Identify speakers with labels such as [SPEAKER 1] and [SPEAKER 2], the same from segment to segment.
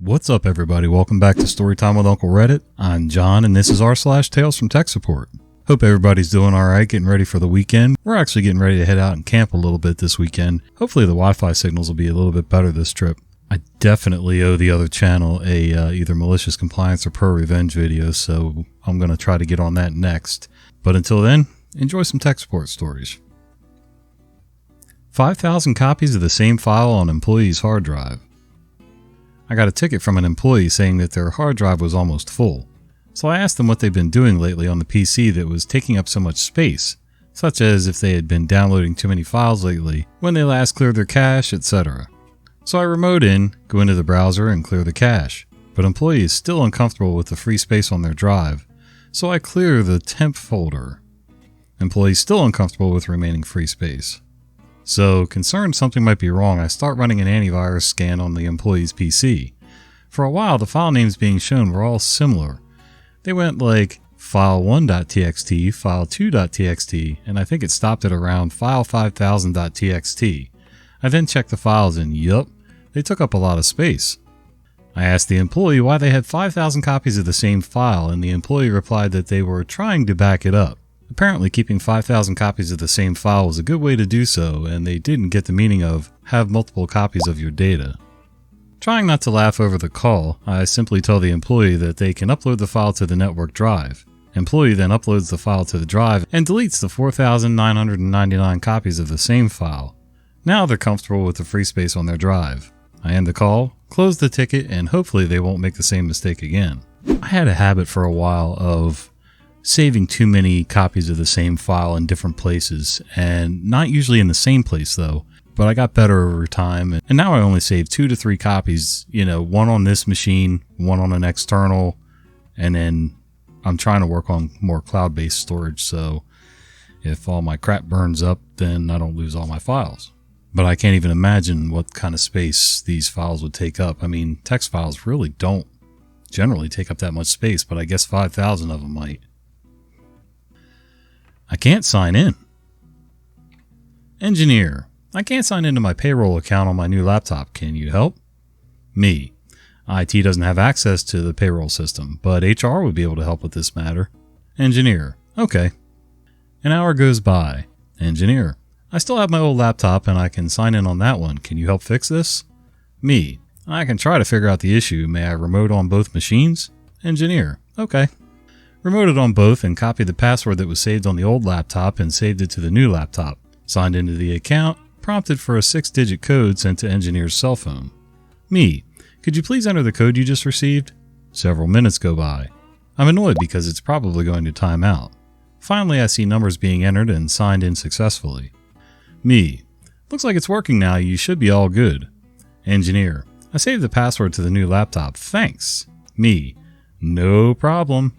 [SPEAKER 1] What's up, everybody? Welcome back to Storytime with Uncle Reddit. I'm John, and this is r/Tales from Tech Support. Hope everybody's doing alright, getting ready for the weekend. We're actually getting ready to head out and camp a little bit this weekend. Hopefully the Wi-Fi signals will be a little bit better this trip. I definitely owe the other channel a either malicious compliance or pro revenge video, so I'm going to try to get on that next. But until then, enjoy some tech support stories. 5,000 copies of the same file on employee's hard drive. I got a ticket from an employee saying that their hard drive was almost full. So I asked them what they've been doing lately on the PC that was taking up so much space, such as if they had been downloading too many files lately, when they last cleared their cache, etc. So I remote in, go into the browser and clear the cache, but employee is still uncomfortable with the free space on their drive, so I clear the temp folder. Employee still uncomfortable with remaining free space. So, concerned something might be wrong, I start running an antivirus scan on the employee's PC. For a while, the file names being shown were all similar. They went like file1.txt, file2.txt, and I think it stopped at around file5000.txt. I then checked the files and yup, they took up a lot of space. I asked the employee why they had 5,000 copies of the same file, and the employee replied that they were trying to back it up. Apparently keeping 5,000 copies of the same file was a good way to do so, and they didn't get the meaning of have multiple copies of your data. Trying not to laugh over the call, I simply tell the employee that they can upload the file to the network drive. Employee then uploads the file to the drive and deletes the 4,999 copies of the same file. Now they're comfortable with the free space on their drive. I end the call, close the ticket, and hopefully they won't make the same mistake again. I had a habit for a while of saving too many copies of the same file in different places, and not usually in the same place though, but I got better over time, and now I only save 2 to 3 copies, one on this machine, one on an external, and then I'm trying to work on more cloud-based storage, so if all my crap burns up, then I don't lose all my files. But I can't even imagine what kind of space these files would take up. I mean, text files really don't generally take up that much space, but I guess 5,000 of them might. I can't sign in. Engineer, I can't sign into my payroll account on my new laptop. Can you help? Me, IT doesn't have access to the payroll system, but HR would be able to help with this matter. Engineer, okay. An hour goes by. Engineer, I still have my old laptop and I can sign in on that one. Can you help fix this? Me, I can try to figure out the issue. May I remote on both machines? Engineer, okay. Remoted on both and copied the password that was saved on the old laptop and saved it to the new laptop. Signed into the account, prompted for a 6-digit code sent to engineer's cell phone. Me, could you please enter the code you just received? Several minutes go by. I'm annoyed because it's probably going to time out. Finally, I see numbers being entered and signed in successfully. Me, looks like it's working now. You should be all good. Engineer, I saved the password to the new laptop. Thanks. Me, no problem.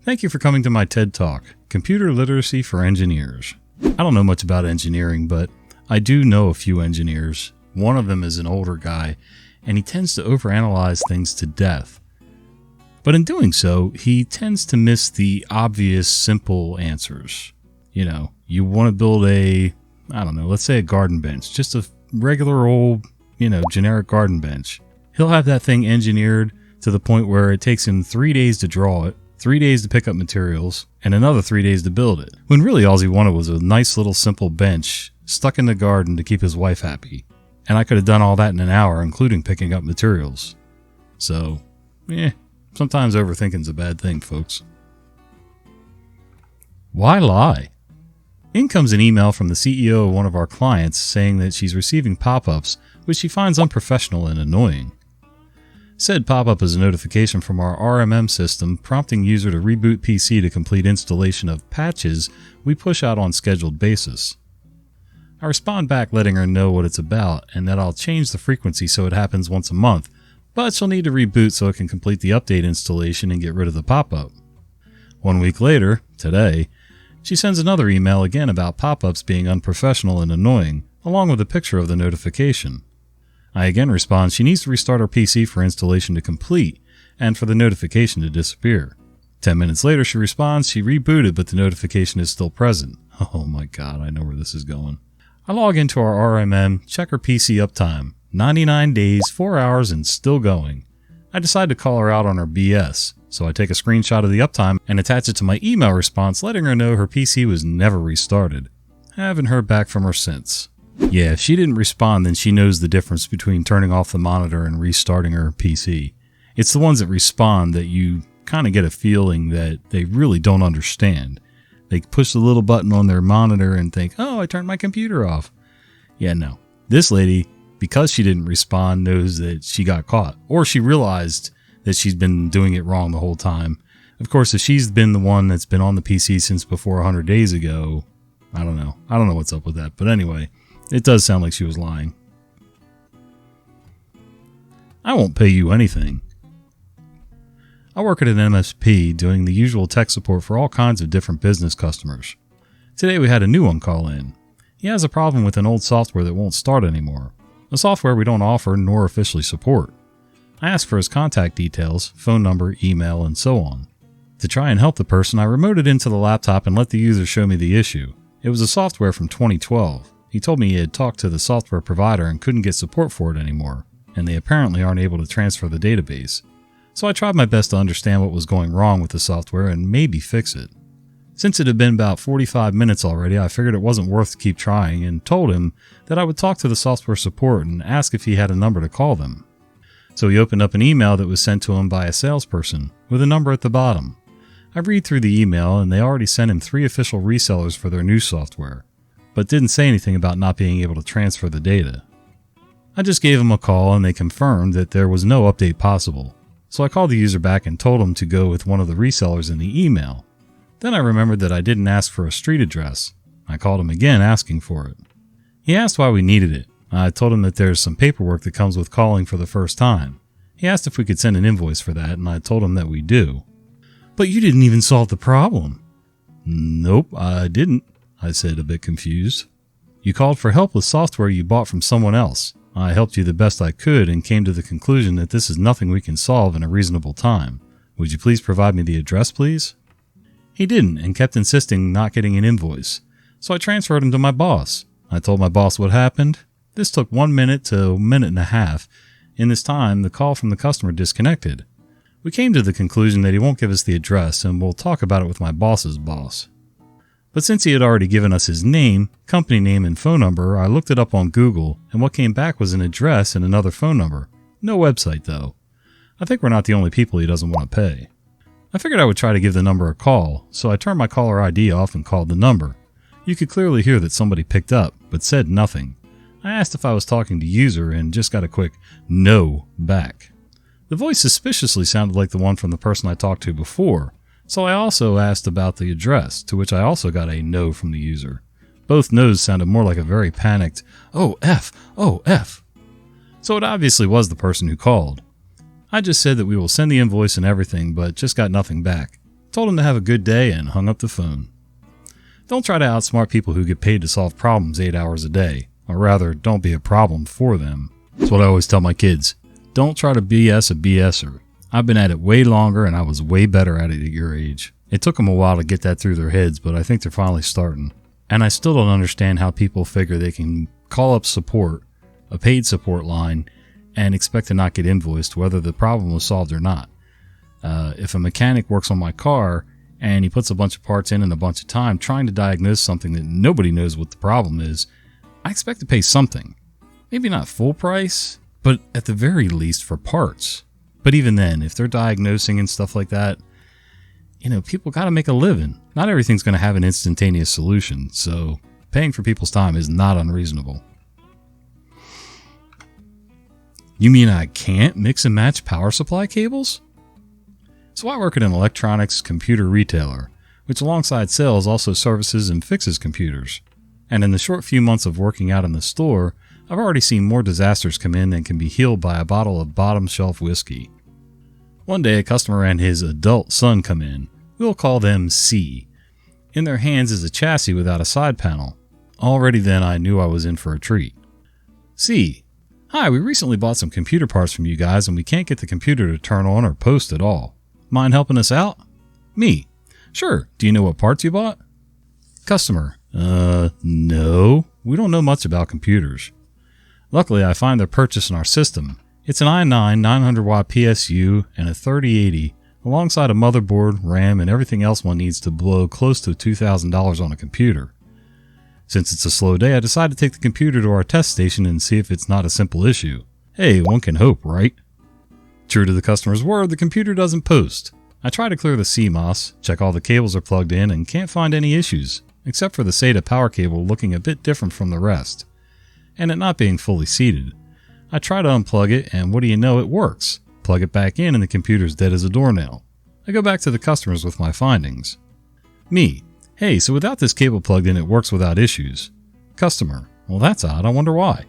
[SPEAKER 1] Thank you for coming to my TED Talk, Computer Literacy for Engineers. I don't know much about engineering, but I do know a few engineers. One of them is an older guy, and he tends to overanalyze things to death. But in doing so, he tends to miss the obvious, simple answers. You want to build let's say a garden bench, just a regular old, generic garden bench. He'll have that thing engineered to the point where it takes him 3 days to draw it, 3 days to pick up materials, and another 3 days to build it. When really all he wanted was a nice little simple bench stuck in the garden to keep his wife happy. And I could have done all that in an hour, including picking up materials. So, sometimes overthinking's a bad thing, folks. Why lie? In comes an email from the CEO of one of our clients saying that she's receiving pop-ups which she finds unprofessional and annoying. Said pop-up is a notification from our RMM system prompting user to reboot PC to complete installation of patches we push out on scheduled basis. I respond back letting her know what it's about and that I'll change the frequency so it happens once a month, but she'll need to reboot so it can complete the update installation and get rid of the pop-up. 1 week later, today, she sends another email again about pop-ups being unprofessional and annoying, along with a picture of the notification. I again respond she needs to restart her PC for installation to complete and for the notification to disappear. 10 minutes later she responds she rebooted but the notification is still present. Oh my god, I know where this is going. I log into our RMM, check her PC uptime. 99 days, 4 hours, and still going. I decide to call her out on her BS, so I take a screenshot of the uptime and attach it to my email response letting her know her PC was never restarted. I haven't heard back from her since. Yeah, if she didn't respond, then she knows the difference between turning off the monitor and restarting her PC. It's the ones that respond that you kind of get a feeling that they really don't understand. They push the little button on their monitor and think, oh, I turned my computer off. Yeah, no. This lady, because she didn't respond, knows that she got caught. Or she realized that she's been doing it wrong the whole time. Of course, if she's been the one that's been on the PC since before 100 days ago, I don't know. I don't know what's up with that. But anyway, it does sound like she was lying. I won't pay you anything. I work at an MSP doing the usual tech support for all kinds of different business customers. Today we had a new one call in. He has a problem with an old software that won't start anymore. A software we don't offer nor officially support. I asked for his contact details, phone number, email, and so on. To try and help the person, I remoted into the laptop and let the user show me the issue. It was a software from 2012. He told me he had talked to the software provider and couldn't get support for it anymore, and they apparently aren't able to transfer the database. So I tried my best to understand what was going wrong with the software and maybe fix it. Since it had been about 45 minutes already, I figured it wasn't worth to keep trying and told him that I would talk to the software support and ask if he had a number to call them. So he opened up an email that was sent to him by a salesperson with a number at the bottom. I read through the email and they already sent him 3 official resellers for their new software, but didn't say anything about not being able to transfer the data. I just gave him a call and they confirmed that there was no update possible. So I called the user back and told him to go with one of the resellers in the email. Then I remembered that I didn't ask for a street address. I called him again asking for it. He asked why we needed it. I told him that there's some paperwork that comes with calling for the first time. He asked if we could send an invoice for that, and I told him that we do. But you didn't even solve the problem. Nope, I didn't, I said, a bit confused. You called for help with software you bought from someone else. I helped you the best I could and came to the conclusion that this is nothing we can solve in a reasonable time. Would you please provide me the address, please? He didn't and kept insisting not getting an invoice, so I transferred him to my boss. I told my boss what happened. This took 1 minute to a minute and a half. In this time, the call from the customer disconnected. We came to the conclusion that he won't give us the address and we'll talk about it with my boss's boss. But since he had already given us his name, company name, and phone number, I looked it up on Google, and what came back was an address and another phone number. No website, though. I think we're not the only people he doesn't want to pay. I figured I would try to give the number a call, so I turned my caller ID off and called the number. You could clearly hear that somebody picked up, but said nothing. I asked if I was talking to user and just got a quick no back. The voice suspiciously sounded like the one from the person I talked to before, so I also asked about the address, to which I also got a no from the user. Both no's sounded more like a very panicked, oh F. So it obviously was the person who called. I just said that we will send the invoice and everything, but just got nothing back. Told him to have a good day and hung up the phone. Don't try to outsmart people who get paid to solve problems 8 hours a day, or rather, don't be a problem for them. That's what I always tell my kids. Don't try to BS a BSer. I've been at it way longer and I was way better at it at your age. It took them a while to get that through their heads, but I think they're finally starting. And I still don't understand how people figure they can call up support, a paid support line, and expect to not get invoiced whether the problem was solved or not. If a mechanic works on my car and he puts a bunch of parts in a bunch of time trying to diagnose something that nobody knows what the problem is, I expect to pay something. Maybe not full price, but at the very least for parts. But even then, if they're diagnosing and stuff like that, people got to make a living. Not everything's going to have an instantaneous solution, so paying for people's time is not unreasonable. You mean I can't mix and match power supply cables? So I work at an electronics computer retailer, which alongside sales also services and fixes computers. And in the short few months of working out in the store, I've already seen more disasters come in than can be healed by a bottle of bottom shelf whiskey. One day a customer and his adult son come in. We'll call them C. In their hands is a chassis without a side panel. Already then I knew I was in for a treat. C. Hi, we recently bought some computer parts from you guys and we can't get the computer to turn on or post at all. Mind helping us out? Me. Sure. Do you know what parts you bought? Customer. No. We don't know much about computers. Luckily, I find their purchase in our system. It's an i9 900 watt PSU and a 3080 alongside a motherboard, RAM, and everything else one needs to blow close to $2,000 on a computer. Since it's a slow day, I decided to take the computer to our test station and see if it's not a simple issue. Hey, one can hope, right? True to the customer's word, the computer doesn't post. I try to clear the CMOS, check all the cables are plugged in, and can't find any issues, except for the SATA power cable looking a bit different from the rest, and it not being fully seated. I try to unplug it, and what do you know, it works. Plug it back in and the computer's dead as a doornail. I go back to the customers with my findings. Me: hey, so without this cable plugged in, it works without issues. Customer: well, that's odd, I wonder why.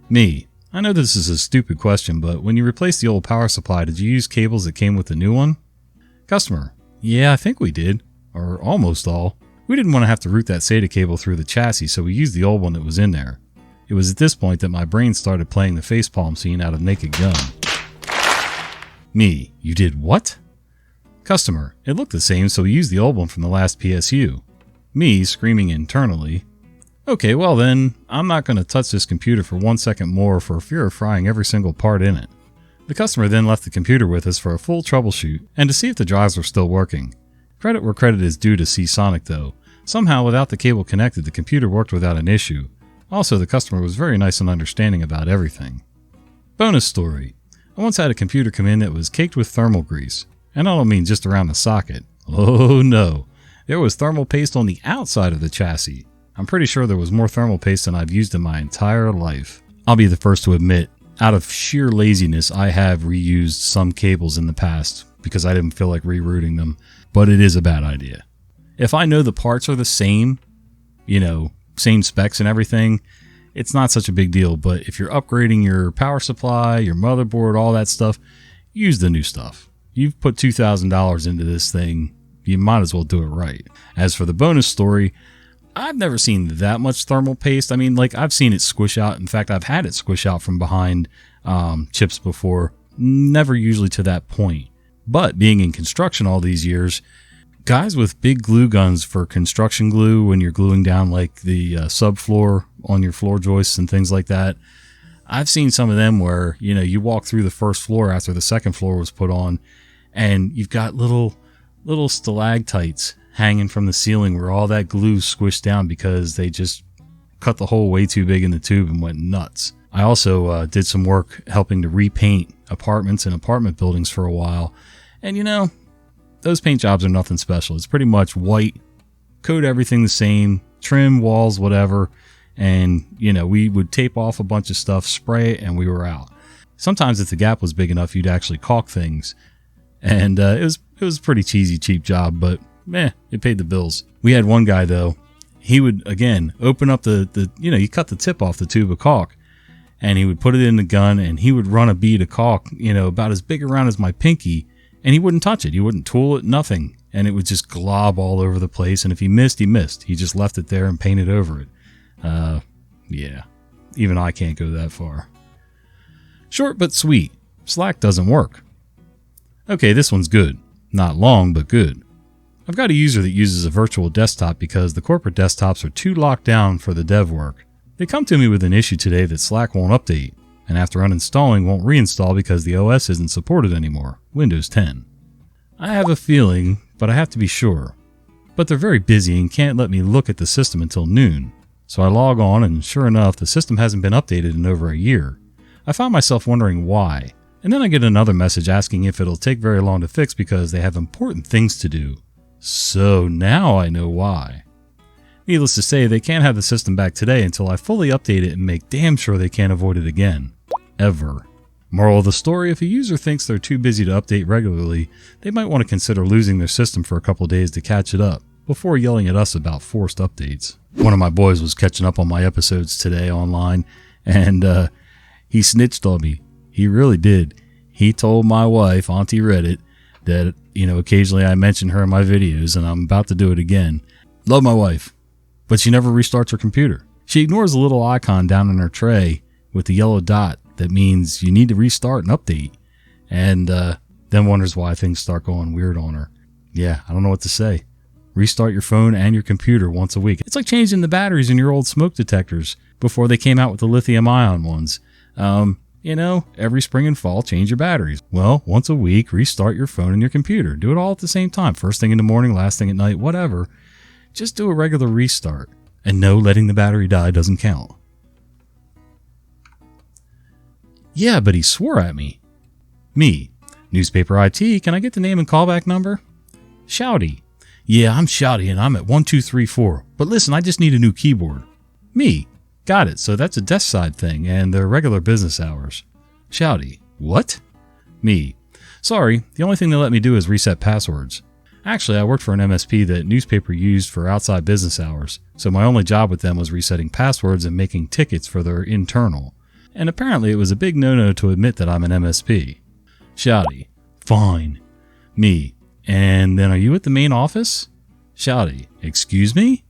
[SPEAKER 1] Me: I know this is a stupid question, but when you replaced the old power supply, did you use cables that came with the new one? Customer: yeah, I think we did, or almost all. We didn't want to have to route that SATA cable through the chassis, so we used the old one that was in there. It was at this point that my brain started playing the facepalm scene out of Naked Gun. Me: you did what? Customer: it looked the same, so we used the old one from the last PSU. Me screaming internally: okay, well then, I'm not going to touch this computer for 1 second more for fear of frying every single part in it. The customer then left the computer with us for a full troubleshoot and to see if the drives were still working. Credit where credit is due to Seasonic though. Somehow, without the cable connected, the computer worked without an issue. Also, the customer was very nice and understanding about everything. Bonus story: I once had a computer come in that was caked with thermal grease. And I don't mean just around the socket. Oh no, there was thermal paste on the outside of the chassis. I'm pretty sure there was more thermal paste than I've used in my entire life. I'll be the first to admit, out of sheer laziness, I have reused some cables in the past because I didn't feel like rerouting them, but it is a bad idea. If I know the parts are the same, same specs and everything, it's not such a big deal. But if you're upgrading your power supply, your motherboard, all that stuff, use the new stuff. You've put $2,000 into this thing, you might as well do it right. As for the bonus story, I've never seen that much thermal paste. I mean, I've seen it squish out. In fact, I've had it squish out from behind chips before. Never usually to that point. But being in construction all these years, guys with big glue guns for construction glue when you're gluing down the subfloor on your floor joists and things like that, I've seen some of them where, you walk through the first floor after the second floor was put on, and you've got little stalactites hanging from the ceiling where all that glue squished down because they just cut the hole way too big in the tube and went nuts. I also did some work helping to repaint apartments and apartment buildings for a while, and those paint jobs are nothing special. It's pretty much white, coat everything the same, trim walls, whatever, and we would tape off a bunch of stuff, spray it, and we were out. Sometimes if the gap was big enough, you'd actually caulk things, and it was a pretty cheesy, cheap job, but it paid the bills. We had one guy though, he would again open up you cut the tip off the tube of caulk, and he would put it in the gun, and he would run a bead of caulk, about as big around as my pinky, and he wouldn't touch it. He wouldn't tool it, nothing, and it would just glob all over the place. And if he missed, he missed. He just left it there and painted over it. Yeah, even I can't go that far. Short but sweet. Slack doesn't work. Okay, this one's good. Not long, but good. I've got a user that uses a virtual desktop because the corporate desktops are too locked down for the dev work. They come to me with an issue today that Slack won't update, and after uninstalling won't reinstall because the OS isn't supported anymore, Windows 10. I have a feeling, but I have to be sure. But they're very busy and can't let me look at the system until noon. So I log on, and sure enough, the system hasn't been updated in over a year. I found myself wondering why, and then I get another message asking if it'll take very long to fix because they have important things to do. So now I know why. Needless to say, they can't have the system back today until I fully update it and make damn sure they can't avoid it again. Ever. Moral of the story, if a user thinks they're too busy to update regularly, they might want to consider losing their system for a couple days to catch it up, before yelling at us about forced updates. One of my boys was catching up on my episodes today online, and he snitched on me. He really did. He told my wife, Auntie Reddit, that, occasionally I mention her in my videos, and I'm about to do it again. Love my wife, but she never restarts her computer. She ignores a little icon down in her tray with the yellow dot that means you need to restart and update, and then wonders why things start going weird on her. Yeah, I don't know what to say. Restart your phone and your computer once a week. It's like changing the batteries in your old smoke detectors before they came out with the lithium-ion ones. You know, every spring and fall, change your batteries. Well, once a week, restart your phone and your computer. Do it all at the same time. First thing in the morning, last thing at night, whatever. Just do a regular restart. And no, letting the battery die doesn't count. Yeah, but he swore at me. Me. Newspaper IT, can I get the name and callback number? Shouty. Yeah, I'm Shouty and I'm at 1234. But listen, I just need a new keyboard. Me. Got it, so that's a desk side thing and they're regular business hours. Shouty. What? Me. Sorry, the only thing they let me do is reset passwords. Actually, I worked for an MSP that newspaper used for outside business hours, so my only job with them was resetting passwords and making tickets for their internal. And apparently it was a big no-no to admit that I'm an MSP. Shouty. Fine. Me. And then are you at the main office? Shouty. Excuse me?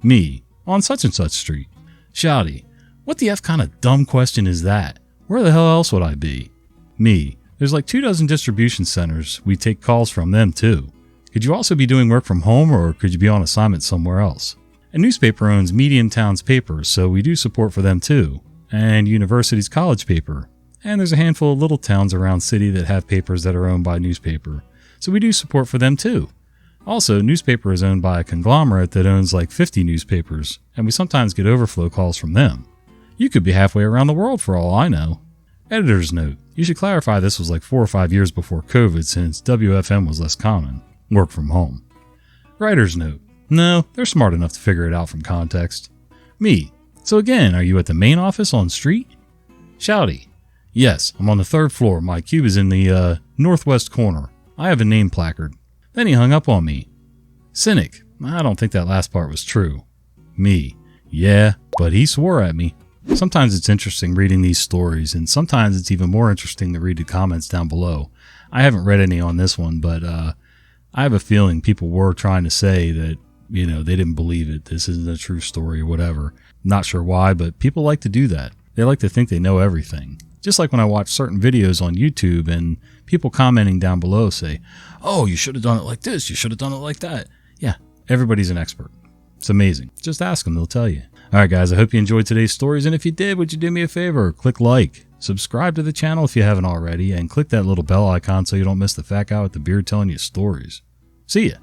[SPEAKER 1] Me. On such and such street. Shouty. What the F kind of dumb question is that? Where the hell else would I be? Me. There's like 24 distribution centers. We take calls from them too. Could you also be doing work from home or could you be on assignment somewhere else? A newspaper owns medium towns papers, so we do support for them too. And university's college paper. And there's a handful of little towns around city that have papers that are owned by newspaper. So we do support for them too. Also, newspaper is owned by a conglomerate that owns like 50 newspapers, and we sometimes get overflow calls from them. You could be halfway around the world for all I know. Editor's note. You should clarify this was like 4 or 5 years before COVID since WFM was less common. Work from home. Writer's note. No, they're smart enough to figure it out from context. Me. So again, are you at the main office on street? Shouty. Yes, I'm on the 3rd floor. My cube is in the northwest corner. I have a name placard. Then he hung up on me. Cynic. I don't think that last part was true. Me. Yeah, but he swore at me. Sometimes it's interesting reading these stories, and sometimes it's even more interesting to read the comments down below. I haven't read any on this one, but I have a feeling people were trying to say that, you know, they didn't believe it. This isn't a true story or whatever. Not sure why, but people like to do that. They like to think they know everything. Just like when I watch certain videos on YouTube and people commenting down below say, oh, you should have done it like this. You should have done it like that. Yeah, everybody's an expert. It's amazing. Just ask them. They'll tell you. All right, guys, I hope you enjoyed today's stories. And if you did, would you do me a favor? Click like, subscribe to the channel if you haven't already, and click that little bell icon so you don't miss the fat guy with the beard telling you stories. See ya.